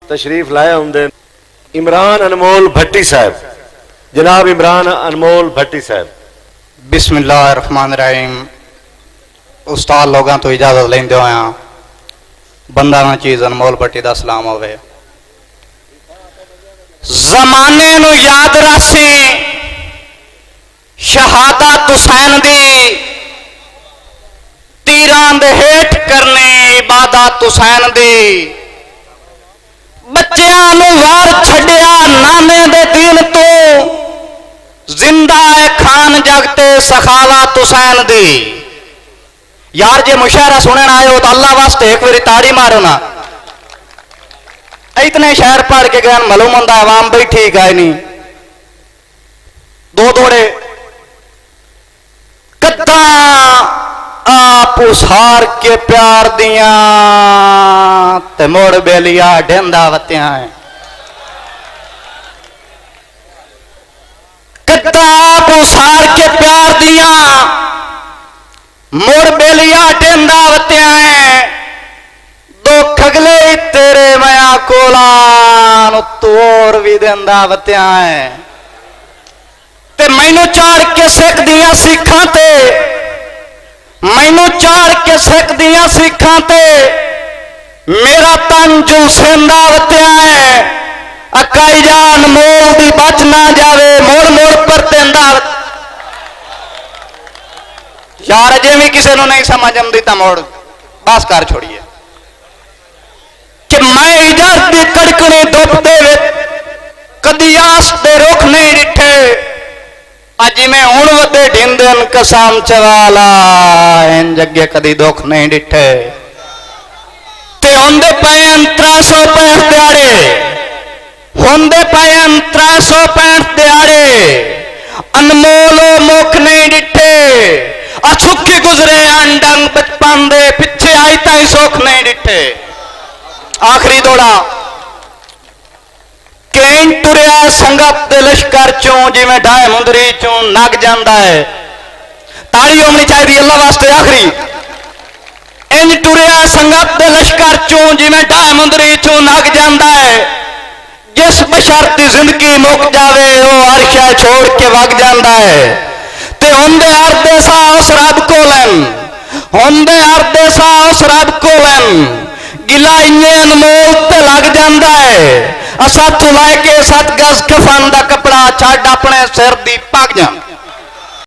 तशरीफ लाए होंगे इमरान अनमोल भट्टी साहब। जनाब इमरान अनमोल भट्टी साहब। बिस्मिल्लाहिर्रहमानिर्रहीम। उस्ताद लोगों तो इजाजत लेंदे होया बंदा ना चीज अनमोल भट्टी दा सलाम होवे। जमाने नू याद रासी शहादत हुसैन दी, तीरां दे हेठ करने इबादत हुसैन दी। बच्चियां नू वार छड्डिया नाने दे दीन तो, जिंदा है खान जगते सखावत हुसैन दी। यार जे मुशायरा सुनने आए हो तो अल्लाह वास्ते एक बारी ताड़ी मारो ना। इतने शहर पढ़ के गए मालूम होता आवाम भाई ठीक है नहीं। दो दौड़े कद्दा आप उसार के प्यार दिया ते मोड़ बेलिया ढेंदा वत्या है। कद्दा आप उसार के प्यार दिया मोड़ बेलिया ढेंदा वत्या है। दो खगले तेरे मया कोला तोड़ भी देंदा वत्या है। ते मैनू चाड़ के सिख दिया सिखा ते, मैनू चाड़ के सिख दिया सिखा ते मेरा तन झुलसेंदा वत्या है। अकाई जान मोल दी बच ना जावे मोड़ मोड़ पर तेंदा। यार अजे भी किसी को नहीं समझ आती तो मोड़ बस कर छोड़िए कि मैं इधर दी कड़कनी दुपते कदी आस दे रुख नहीं डिठे। अज में हुण वदे ढिंदन कसम चवाला इन जगे कदी दुख नहीं डिठे। ते होंदे पे 365 दिहाड़े, होंदे पे 365 दिहाड़े अनमोलो मुख नहीं डिठे। अछुके गुजरे अंडंग बचपन दे पिछे आई ताई सुख नहीं डिठे। आखिरी दौड़ा कें टुरिया संगत दे लश्कर चों जिवें ढाए मुंदरी चों नग जांदा है। ताड़ी होनी चाहिए अल्लाह वास्ते। आखिरी इंज टुरिया संगत दे लश्कर चों जिवें ढाए मुंदरी चों नग जांदा है। जिस बशर दी जिंदगी मुक जावे वो अरशा छोड़ के वग जांदा है। ते हुंदे अरदे सा उस रब कोलन, हुंदे अरदे सा उस रब कोलन गिला इन्ने अनमोल ते लग जांदा है। असा तू लैके 7 गज कफन दा कपड़ा छड्ड अपने सिर दी पग जा।